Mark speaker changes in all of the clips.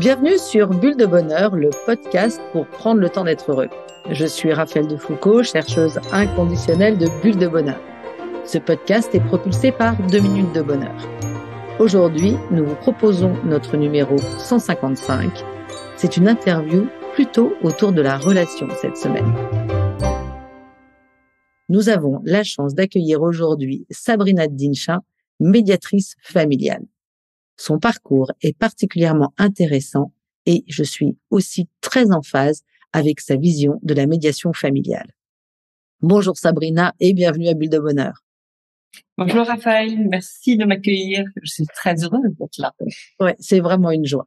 Speaker 1: Bienvenue sur Bulle de Bonheur, le podcast pour prendre le temps d'être heureux. Je suis Raphaël Defoucault, chercheuse inconditionnelle de Bulle de Bonheur. Ce podcast est propulsé par 2 minutes de bonheur. Aujourd'hui, nous vous proposons notre numéro 155. C'est une interview plutôt autour de la relation cette semaine. Nous avons la chance d'accueillir aujourd'hui Sabrina Dinsha, médiatrice familiale. Son parcours est particulièrement intéressant et je suis aussi très en phase avec sa vision de la médiation familiale. Bonjour Sabrina et bienvenue à Bulle de Bonheur.
Speaker 2: Bonjour Raphaël, merci de m'accueillir. Je suis très heureuse d'être là.
Speaker 1: Ouais, c'est vraiment une joie.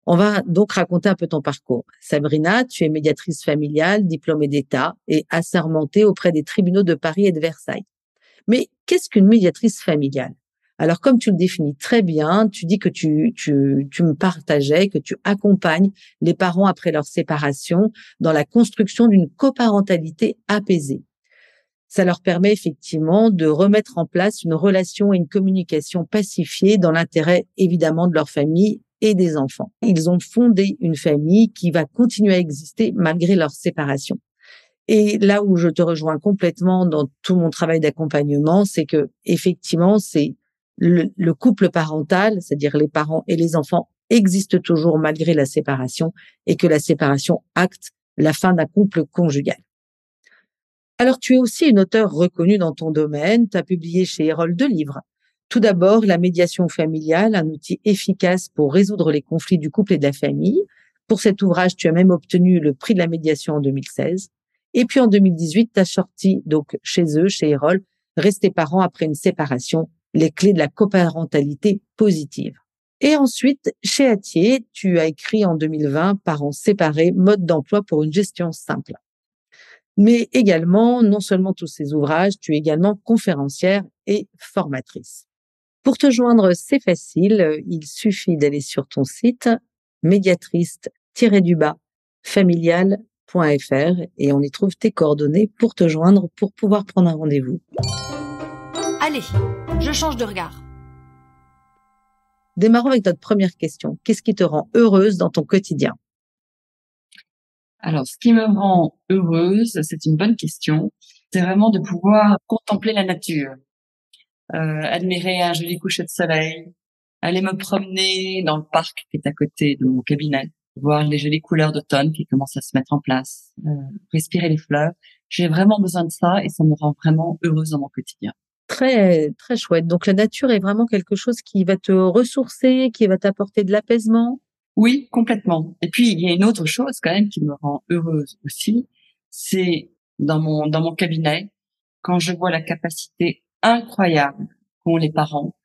Speaker 1: On va donc raconter un peu ton parcours. Sabrina, tu es médiatrice familiale, diplômée d'État et assermentée auprès des tribunaux de Paris et de Versailles. Mais qu'est-ce qu'une médiatrice familiale ? Alors, comme tu le définis très bien, tu dis que tu me partageais, que tu accompagnes les parents après leur séparation dans la construction d'une coparentalité apaisée. Ça leur permet effectivement de remettre en place une relation et une communication pacifiée dans l'intérêt évidemment de leur famille et des enfants. Ils ont fondé une famille qui va continuer à exister malgré leur séparation. Et là où je te rejoins complètement dans tout mon travail d'accompagnement, c'est que effectivement, c'est le couple parental, c'est-à-dire les parents et les enfants, existent toujours malgré la séparation et que la séparation acte la fin d'un couple conjugal. Alors, tu es aussi une auteure reconnue dans ton domaine. Tu as publié chez Erol 2 livres. Tout d'abord, la médiation familiale, un outil efficace pour résoudre les conflits du couple et de la famille. Pour cet ouvrage, tu as même obtenu le prix de la médiation en 2016. Et puis en 2018, tu as sorti donc chez Erol, Rester parents après une séparation, les clés de la coparentalité positive. Et ensuite, chez Hatier, tu as écrit en 2020 Parents séparés, mode d'emploi pour une gestion simple. Mais également, non seulement tous ces ouvrages, tu es également conférencière et formatrice. Pour te joindre, c'est facile, il suffit d'aller sur ton site médiatrice-familial.fr et on y trouve tes coordonnées pour te joindre, pour pouvoir prendre un rendez-vous.
Speaker 3: Allez, je change de regard.
Speaker 1: Démarrons avec notre première question. Qu'est-ce qui te rend heureuse dans ton quotidien ?
Speaker 2: Alors, ce qui me rend heureuse, c'est une bonne question. C'est vraiment de pouvoir contempler la nature, admirer un joli coucher de soleil, aller me promener dans le parc qui est à côté de mon cabinet, voir les jolies couleurs d'automne qui commencent à se mettre en place, respirer les fleurs. J'ai vraiment besoin de ça et ça me rend vraiment heureuse dans mon quotidien.
Speaker 1: Très, très chouette. Donc, la nature est vraiment quelque chose qui va te ressourcer, qui va t'apporter de l'apaisement.
Speaker 2: Oui, complètement. Et puis, il y a une autre chose quand même qui me rend heureuse aussi, c'est dans mon cabinet, quand je vois la capacité incroyable qu'ont les parents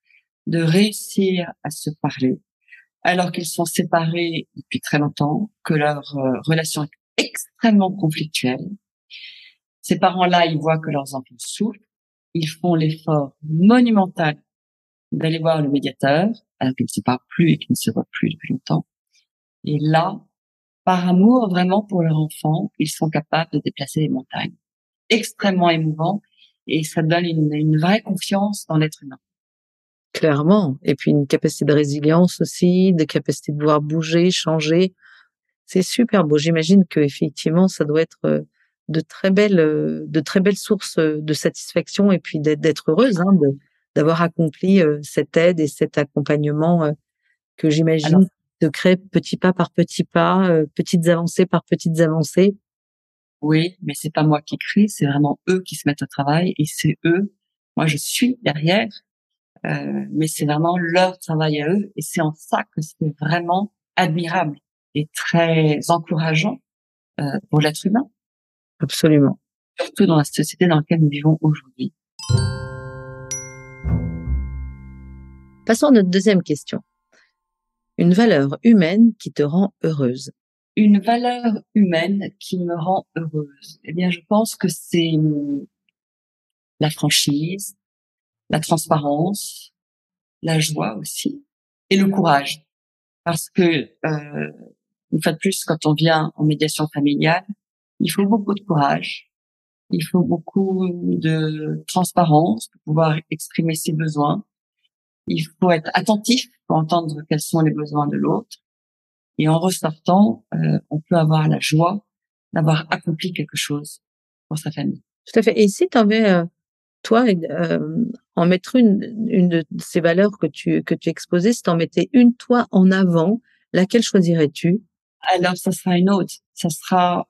Speaker 2: de réussir à se parler, alors qu'ils sont séparés depuis très longtemps, que leur relation est extrêmement conflictuelle. Ces parents-là, ils voient que leurs enfants souffrent, ils font l'effort monumental d'aller voir le médiateur, alors qu'ils ne se parlent plus et qu'ils ne se voient plus depuis longtemps. Et là, par amour vraiment pour leur enfant, ils sont capables de déplacer les montagnes. Extrêmement émouvant et ça donne une vraie confiance dans l'être humain.
Speaker 1: Clairement. Et puis une capacité de résilience aussi, de capacité de pouvoir bouger, changer. C'est super beau. J'imagine que effectivement, ça doit être de très belles sources de satisfaction et puis d'être heureuse, d'avoir accompli cette aide et cet accompagnement que j'imagine de créer petit pas par petit pas, petites avancées par petites avancées.
Speaker 2: Oui, mais c'est pas moi qui crée, c'est vraiment eux qui se mettent au travail et c'est eux. Moi, je suis derrière, mais c'est vraiment leur travail à eux et c'est en ça que c'est vraiment admirable et très encourageant pour l'être humain.
Speaker 1: Absolument.
Speaker 2: Surtout dans la société dans laquelle nous vivons aujourd'hui.
Speaker 1: Passons à notre deuxième question. Une valeur humaine qui te rend heureuse.
Speaker 2: Une valeur humaine qui me rend heureuse. Eh bien, je pense que c'est la franchise, la transparence, la joie aussi et le courage. Parce que, une fois de plus, quand on vient en médiation familiale, il faut beaucoup de courage, il faut beaucoup de transparence pour pouvoir exprimer ses besoins. Il faut être attentif pour entendre quels sont les besoins de l'autre. Et en ressortant, on peut avoir la joie d'avoir accompli quelque chose pour sa famille.
Speaker 1: Tout à fait. Et si tu avais, toi, en mettre une de ces valeurs que tu exposais, si tu en mettais une, toi, en avant, laquelle choisirais-tu?
Speaker 2: Alors, ça sera une autre. Ça sera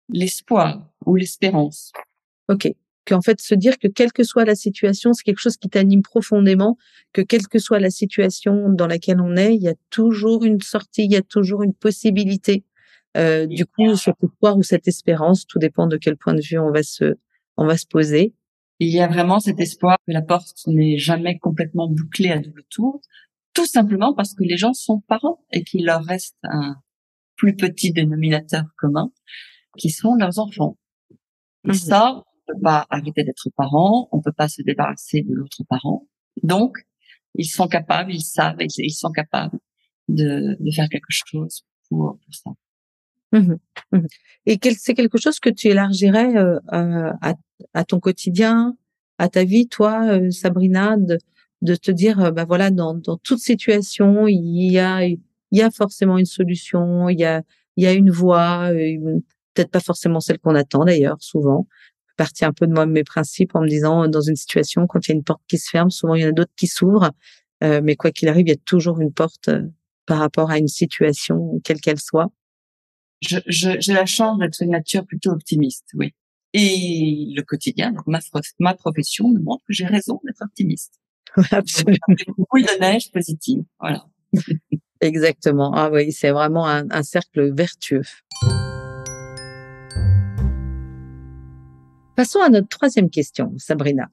Speaker 2: l'espoir ou l'espérance.
Speaker 1: OK. Qu'en fait, se dire que quelle que soit la situation, c'est quelque chose qui t'anime profondément, que quelle que soit la situation dans laquelle on est, il y a toujours une sortie, il y a toujours une possibilité. Du coup, cet espoir ou cette espérance, tout dépend de quel point de vue on va se poser.
Speaker 2: Il y a vraiment cet espoir que la porte n'est jamais complètement bouclée à double tour, tout simplement parce que les gens sont parents et qu'il leur reste un plus petit dénominateur commun, qui sont leurs enfants. Et ça, on peut pas arrêter d'être parents, on peut pas se débarrasser de l'autre parent. Donc, ils sont capables, ils savent, ils sont capables de faire quelque chose pour ça.
Speaker 1: Mmh. Mmh. Et c'est quelque chose que tu élargirais, à ton quotidien, à ta vie, toi, Sabrina, de te dire, bah, voilà, dans toute situation, il y a forcément une solution, il y a une voie, peut-être pas forcément celle qu'on attend d'ailleurs, souvent. Je suis partie un peu de moi, de mes principes en me disant, dans une situation, quand il y a une porte qui se ferme, souvent il y en a d'autres qui s'ouvrent, mais quoi qu'il arrive, il y a toujours une porte, par rapport à une situation, quelle qu'elle soit.
Speaker 2: J'ai la chance d'être une nature plutôt optimiste, oui. Et le quotidien, donc ma profession me montre que j'ai raison d'être optimiste.
Speaker 1: Absolument.
Speaker 2: Une boule de neige positive, voilà.
Speaker 1: Exactement. Ah oui, c'est vraiment un cercle vertueux. Passons à notre troisième question, Sabrina.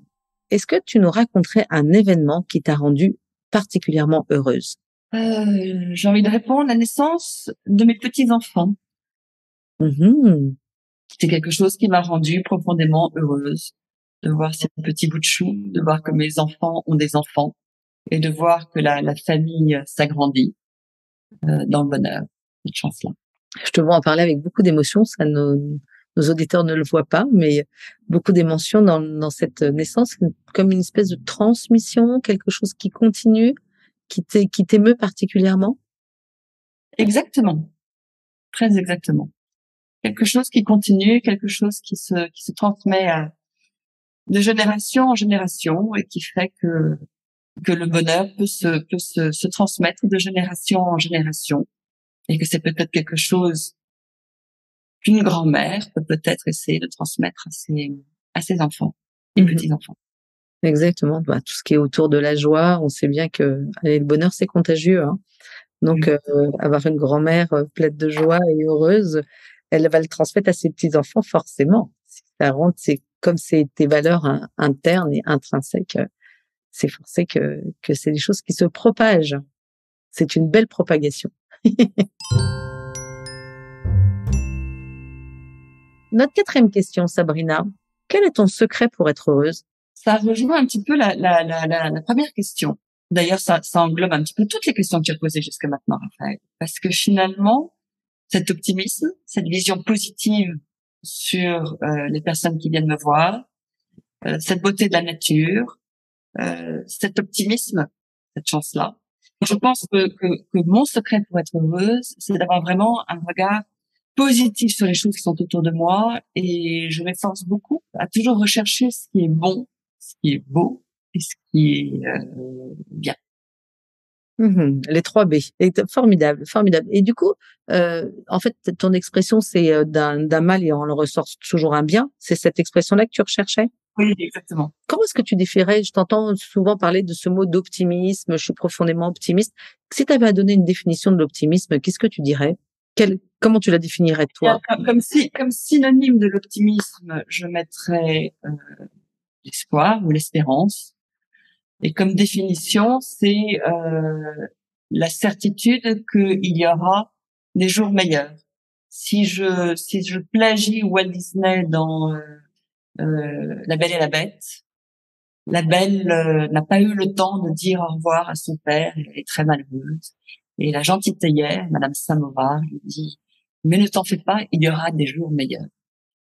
Speaker 1: Est-ce que tu nous raconterais un événement qui t'a rendue particulièrement heureuse?
Speaker 2: J'ai envie de répondre, la naissance de mes petits-enfants.
Speaker 1: Mmh.
Speaker 2: C'est quelque chose qui m'a rendue profondément heureuse, de voir ces petits bouts de chou, de voir que mes enfants ont des enfants et de voir que la famille s'agrandit dans le bonheur, cette chance-là.
Speaker 1: Je te vois en parler avec beaucoup d'émotion, ça nos auditeurs ne le voient pas, mais beaucoup d'émotion dans cette naissance, comme une espèce de transmission, quelque chose qui continue, qui t'émeut particulièrement?
Speaker 2: Exactement, très exactement. Quelque chose qui continue, quelque chose qui se transmet de génération en génération et qui fait que le bonheur peut se transmettre de génération en génération et que c'est peut-être quelque chose qu'une grand-mère peut peut-être essayer de transmettre à ses enfants et
Speaker 1: Mmh.
Speaker 2: petits-enfants.
Speaker 1: Exactement. Bah, tout ce qui est autour de la joie, on sait bien que, allez, le bonheur, c'est contagieux, hein. Donc,
Speaker 2: Oui.
Speaker 1: avoir une grand-mère, pleine de joie et heureuse, elle va le transmettre à ses petits-enfants forcément. Ça rentre, c'est comme c'est tes valeurs internes et intrinsèques, c'est forcé que c'est des choses qui se propagent. C'est une belle propagation. Notre quatrième question, Sabrina. Quel est ton secret pour être heureuse?
Speaker 2: Ça rejoint un petit peu la première question. D'ailleurs, ça englobe un petit peu toutes les questions que tu as posées jusqu'à maintenant, Raphaël. Parce que finalement, cet optimisme, cette vision positive sur les personnes qui viennent me voir, cette beauté de la nature, cet optimisme, cette chance-là. Je pense que mon secret pour être heureuse, c'est d'avoir vraiment un regard positif sur les choses qui sont autour de moi et je m'efforce beaucoup à toujours rechercher ce qui est bon, ce qui est beau et ce qui est bien.
Speaker 1: Mmh. Les 3 B. Et formidable, formidable. Et du coup, en fait, ton expression, c'est, d'un mal et on en ressort toujours un bien. C'est cette expression-là que tu recherchais?
Speaker 2: Oui, exactement.
Speaker 1: Comment est-ce que tu définirais, je t'entends souvent parler de ce mot d'optimisme, je suis profondément optimiste. Si tu avais à donner une définition de l'optimisme, qu'est-ce que tu dirais? Comment tu la définirais toi?
Speaker 2: Comme synonyme de l'optimisme, je mettrais l'espoir ou l'espérance. Et comme définition, c'est la certitude qu'il y aura des jours meilleurs. Si je plagie Walt Disney dans La Belle et la Bête, la Belle n'a pas eu le temps de dire au revoir à son père, elle est très malheureuse. Et la gentille théière, Madame Samovar, lui dit mais ne t'en fais pas, il y aura des jours meilleurs.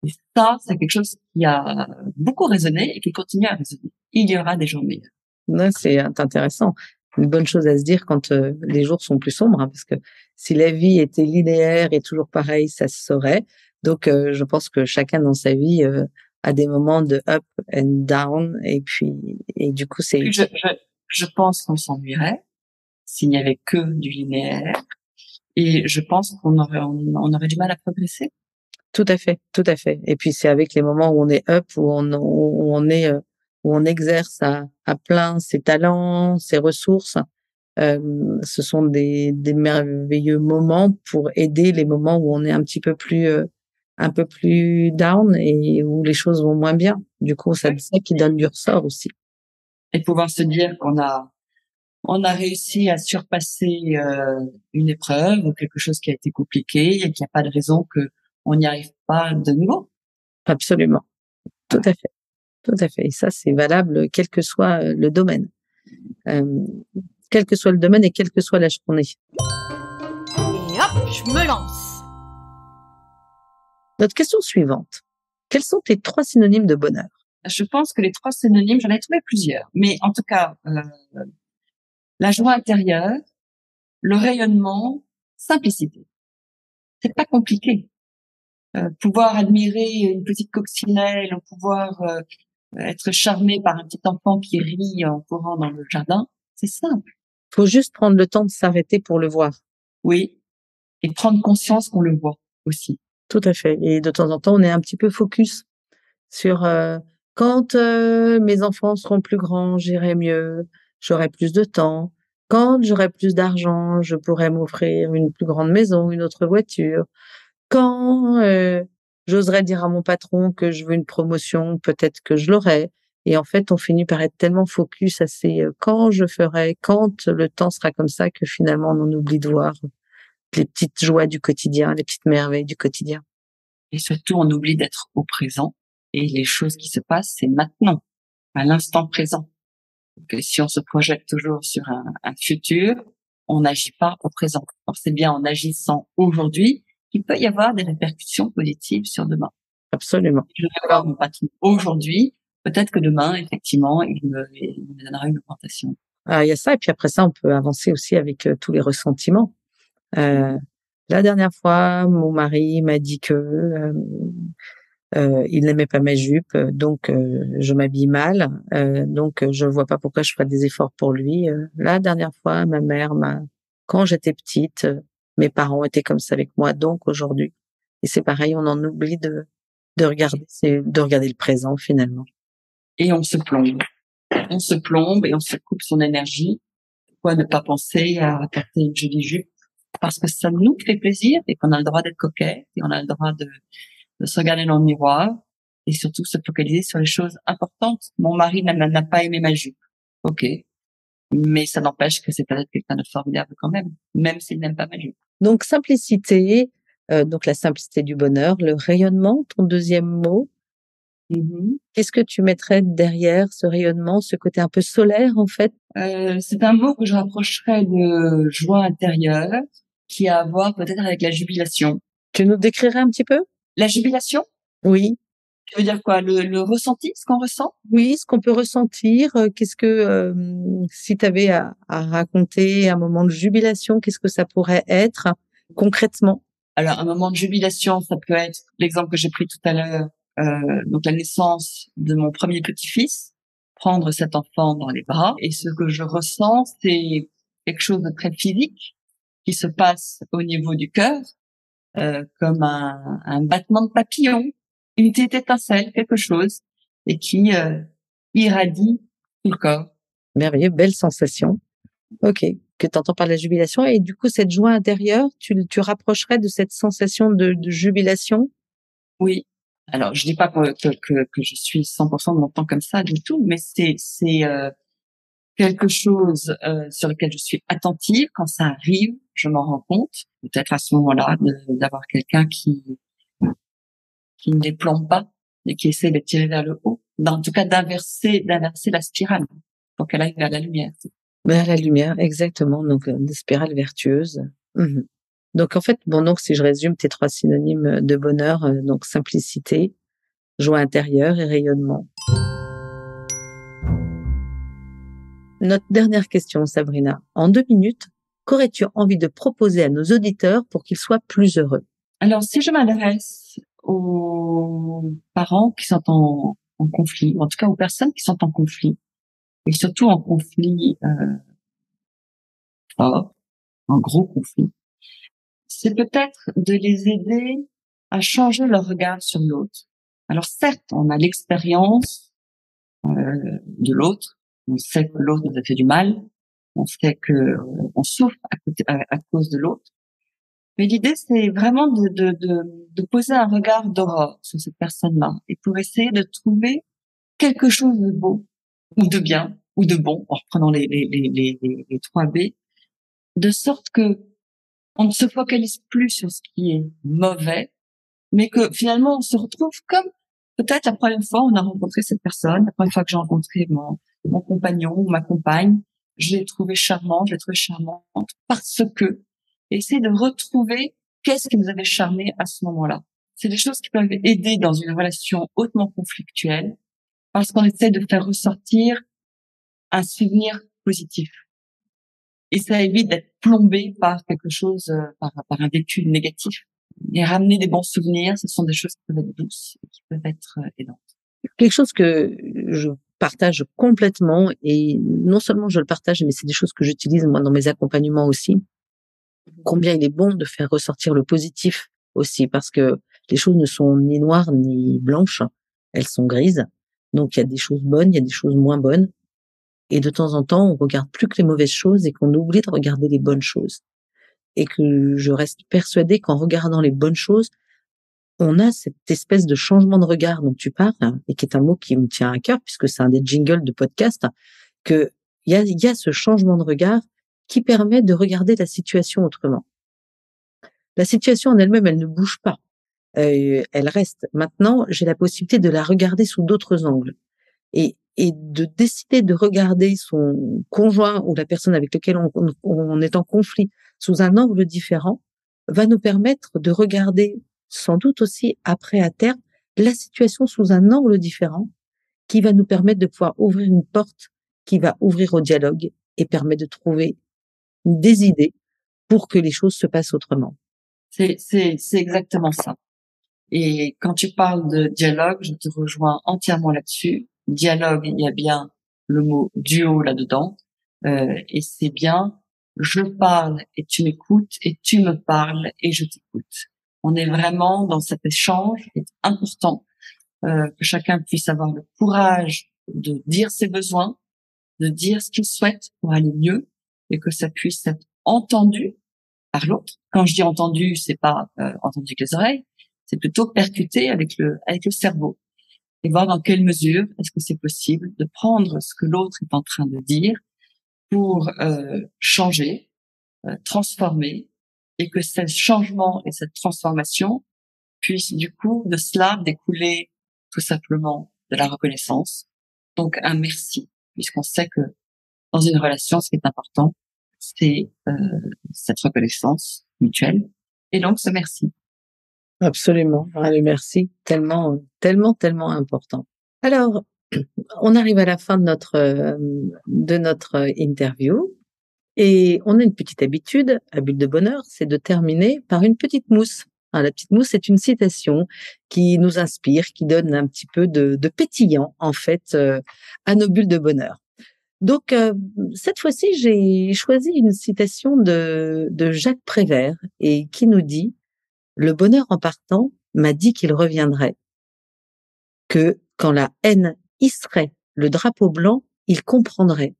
Speaker 2: Et ça, c'est quelque chose qui a beaucoup résonné et qui continue à résonner. Il y aura des jours meilleurs.
Speaker 1: Ouais, c'est intéressant. une bonne chose à se dire quand les jours sont plus sombres, hein, parce que si la vie était linéaire et toujours pareil, ça se saurait. Donc, je pense que chacun dans sa vie a des moments de up and down, et du coup, c'est
Speaker 2: Je pense qu'on s'ennuierait s'il n'y avait que du linéaire, et je pense on aurait du mal à progresser.
Speaker 1: tout à fait, tout à fait. Et puis c'est avec les moments où on est up, où on exerce à plein ses talents, ses ressources. Ce sont des merveilleux moments pour aider les moments où on est un peu plus down et où les choses vont moins bien. Du coup, c'est ça qui donne du ressort aussi.
Speaker 2: Et pouvoir se dire on a réussi à surpasser une épreuve ou quelque chose qui a été compliqué et qu'il n'y a pas de raison que on n'y arrive pas de nouveau.
Speaker 1: Absolument. Tout à fait. Tout à fait. Et ça, c'est valable quel que soit le domaine. Quel que soit le domaine et quelle que soit la journée.
Speaker 3: Et hop, je me lance.
Speaker 1: Notre question suivante. Quels sont tes 3 synonymes de bonheur?
Speaker 2: Je pense que les 3 synonymes, j'en ai trouvé plusieurs, mais en tout cas, la joie intérieure, le rayonnement, simplicité. C'est pas compliqué. Pouvoir admirer une petite coccinelle, ou pouvoir être charmé par un petit enfant qui rit en courant dans le jardin, c'est simple.
Speaker 1: Faut juste prendre le temps de s'arrêter pour le voir.
Speaker 2: Oui, et prendre conscience qu'on le voit aussi.
Speaker 1: Tout à fait. Et de temps en temps, on est un petit peu focus sur quand mes enfants seront plus grands, j'irai mieux, j'aurai plus de temps. Quand j'aurai plus d'argent, je pourrai m'offrir une plus grande maison, une autre voiture. Quand j'oserais dire à mon patron que je veux une promotion, peut-être que je l'aurai. Et en fait, on finit par être tellement focus à ces quand je ferai, quand le temps sera comme ça, que finalement on en oublie de voir les petites joies du quotidien, les petites merveilles du quotidien.
Speaker 2: Et surtout, on oublie d'être au présent. Et les choses qui se passent, c'est maintenant, à l'instant présent. Donc, si on se projette toujours sur un futur, on n'agit pas au présent. Alors, c'est bien en agissant aujourd'hui qu'il peut y avoir des répercussions positives sur demain.
Speaker 1: Absolument.
Speaker 2: Je vais voir mon patron aujourd'hui, peut-être que demain, effectivement, il me donnera une augmentation.
Speaker 1: Ah, il y a ça, et puis après ça, on peut avancer aussi avec tous les ressentiments. La dernière fois, mon mari m'a dit que il n'aimait pas ma jupe, donc je m'habille mal, donc je vois pas pourquoi je ferais des efforts pour lui. La dernière fois, quand j'étais petite, mes parents étaient comme ça avec moi, donc aujourd'hui. Et c'est pareil, on en oublie de regarder le présent finalement.
Speaker 2: Et on se plombe. On se plombe et on se coupe son énergie. Pourquoi ne pas penser à porter une jolie jupe? Parce que ça nous fait plaisir et qu'on a le droit d'être coquette et on a le droit de se regarder dans le miroir et surtout se focaliser sur les choses importantes. Mon mari n'a pas aimé ma jupe. Ok. Mais ça n'empêche que c'est peut-être quelqu'un de formidable quand même s'il n'aime pas ma jupe.
Speaker 1: Donc simplicité, donc la simplicité du bonheur, le rayonnement, ton deuxième mot. Qu'est-ce que tu mettrais derrière ce rayonnement, ce côté un peu solaire en fait?
Speaker 2: C'est un mot que je rapprocherais de joie intérieure, qui a à voir peut-être avec la jubilation.
Speaker 1: Tu nous décrirais un petit peu?
Speaker 2: La jubilation?
Speaker 1: Oui.
Speaker 2: Tu veux dire quoi? Le ressenti, ce qu'on ressent?
Speaker 1: Oui, ce qu'on peut ressentir. Qu'est-ce que, si tu avais à raconter un moment de jubilation, qu'est-ce que ça pourrait être concrètement?
Speaker 2: Alors, un moment de jubilation, ça peut être l'exemple que j'ai pris tout à l'heure, donc la naissance de mon premier petit-fils, prendre cet enfant dans les bras. Et ce que je ressens, c'est quelque chose de très physique qui se passe au niveau du cœur, comme un battement de papillon, une petite étincelle, quelque chose, et qui irradie tout le corps.
Speaker 1: Merveilleux, belle sensation. Ok, que tu entends par la jubilation. Et du coup, cette joie intérieure, tu rapprocherais de cette sensation de jubilation?
Speaker 2: Oui. Alors, je dis pas que je suis 100% de mon temps comme ça du tout, mais c'est quelque chose sur lequel je suis attentive. Quand ça arrive, je m'en rends compte. Peut-être à ce moment-là d'avoir quelqu'un qui ne les plombe pas et qui essaie de tirer vers le haut. En tout cas, d'inverser la spirale pour qu'elle aille vers la lumière.
Speaker 1: Vers la lumière, exactement. Donc, des spirales vertueuses. Donc, en fait, bon, donc, si je résume tes 3 synonymes de bonheur, donc simplicité, joie intérieure et rayonnement. Notre dernière question, Sabrina. En 2 minutes, qu'aurais-tu envie de proposer à nos auditeurs pour qu'ils soient plus heureux?
Speaker 2: Alors, si je m'adresse aux parents qui sont en conflit, ou en tout cas aux personnes qui sont en conflit, et surtout en conflit fort, en gros conflit, c'est peut-être de les aider à changer leur regard sur l'autre. Alors certes, on a l'expérience de l'autre, on sait que l'autre nous a fait du mal, on sait que on souffre à cause de l'autre, mais l'idée c'est vraiment de poser un regard d'aurore sur cette personne-là et pour essayer de trouver quelque chose de beau ou de bien ou de bon en reprenant les 3 B, de sorte que on ne se focalise plus sur ce qui est mauvais, mais que finalement on se retrouve comme peut-être la première fois on a rencontré cette personne, la première fois que j'ai rencontré mon compagnon ou ma compagne, je l'ai trouvé charmant, je l'ai trouvé charmante parce que, et essayer de retrouver qu'est-ce qui nous avait charmé à ce moment-là. C'est des choses qui peuvent aider dans une relation hautement conflictuelle parce qu'on essaie de faire ressortir un souvenir positif. Et ça évite d'être plombé par quelque chose, par un vécu négatif. Et ramener des bons souvenirs, ce sont des choses qui peuvent être douces et qui peuvent être aidantes.
Speaker 1: Quelque chose que je partage complètement et non seulement je le partage, mais c'est des choses que j'utilise moi dans mes accompagnements aussi. Combien il est bon de faire ressortir le positif aussi parce que les choses ne sont ni noires ni blanches, elles sont grises. Donc il y a des choses bonnes, il y a des choses moins bonnes. Et de temps en temps, on regarde plus que les mauvaises choses et qu'on oublie de regarder les bonnes choses. Et que je reste persuadée qu'en regardant les bonnes choses, on a cette espèce de changement de regard dont tu parles, et qui est un mot qui me tient à cœur, puisque c'est un des jingles de podcast, que il y a ce changement de regard qui permet de regarder la situation autrement. La situation en elle-même, elle ne bouge pas. Elle reste. Maintenant, j'ai la possibilité de la regarder sous d'autres angles. Et de décider de regarder son conjoint ou la personne avec laquelle on est en conflit sous un angle différent va nous permettre de regarder sans doute aussi après à terme la situation sous un angle différent qui va nous permettre de pouvoir ouvrir une porte qui va ouvrir au dialogue et permet de trouver des idées pour que les choses se passent autrement.
Speaker 2: C'est exactement ça. Et quand tu parles de dialogue, je te rejoins entièrement là-dessus. Dialogue, il y a bien le mot duo là-dedans. Et c'est bien, je parle et tu m'écoutes et tu me parles et je t'écoute. On est vraiment dans cet échange. Il est important que chacun puisse avoir le courage de dire ses besoins, de dire ce qu'il souhaite pour aller mieux et que ça puisse être entendu par l'autre. Quand je dis entendu, c'est pas entendu avec les oreilles, c'est plutôt percuté avec le cerveau et voir dans quelle mesure est-ce que c'est possible de prendre ce que l'autre est en train de dire pour changer, transformer et que ce changement et cette transformation puisse du coup de cela découler tout simplement de la reconnaissance. Donc un merci, puisqu'on sait que dans une relation, ce qui est important, c'est cette reconnaissance mutuelle et donc ce merci.
Speaker 1: Absolument. Ah, le merci, tellement, tellement, tellement important. Alors, on arrive à la fin de notre interview et on a une petite habitude à Bulle de Bonheur, c'est de terminer par une petite mousse. La petite mousse, c'est une citation qui nous inspire, qui donne un petit peu de pétillant, en fait, à nos bulles de bonheur. Donc, cette fois-ci, j'ai choisi une citation de Jacques Prévert et qui nous dit: le bonheur en partant m'a dit qu'il reviendrait, que quand la haine hisserait le drapeau blanc, il comprendrait.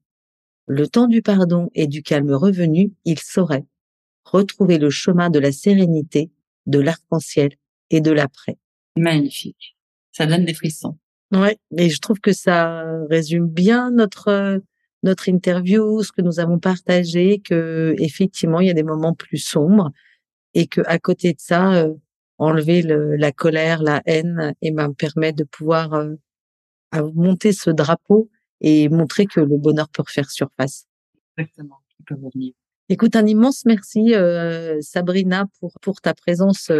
Speaker 1: Le temps du pardon et du calme revenu, il saurait retrouver le chemin de la sérénité, de l'arc-en-ciel et de l'après.
Speaker 2: Magnifique. Ça donne des frissons.
Speaker 1: Ouais, et je trouve que ça résume bien notre interview, ce que nous avons partagé, que effectivement il y a des moments plus sombres et que à côté de ça, enlever la colère, la haine, et ben permet de pouvoir monter ce drapeau et montrer que le bonheur peut refaire surface.
Speaker 2: Exactement. Il peut revenir.
Speaker 1: Écoute, un immense merci Sabrina pour ta présence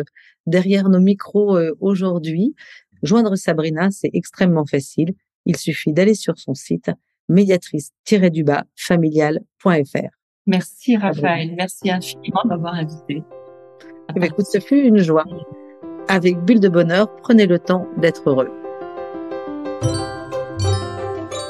Speaker 1: derrière nos micros aujourd'hui. Joindre Sabrina, c'est extrêmement facile. Il suffit d'aller sur son site médiatrice-familiale.fr.
Speaker 2: Merci Raphaël, merci infiniment de m'avoir invité.
Speaker 1: Écoute, ce fut une joie. Avec Bulle de Bonheur, prenez le temps d'être heureux.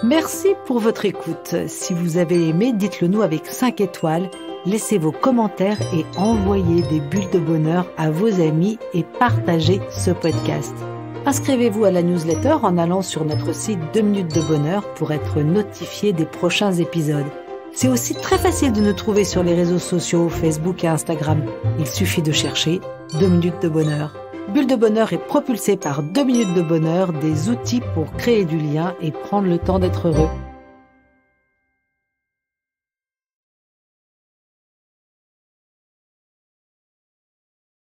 Speaker 4: Merci pour votre écoute. Si vous avez aimé, dites-le nous avec 5 étoiles. Laissez vos commentaires et envoyez des bulles de bonheur à vos amis et partagez ce podcast. Inscrivez-vous à la newsletter en allant sur notre site 2 minutes de bonheur pour être notifié des prochains épisodes. C'est aussi très facile de nous trouver sur les réseaux sociaux, Facebook et Instagram. Il suffit de chercher 2 minutes de bonheur. Bulle de bonheur est propulsée par 2 minutes de bonheur, des outils pour créer du lien et prendre le temps d'être heureux.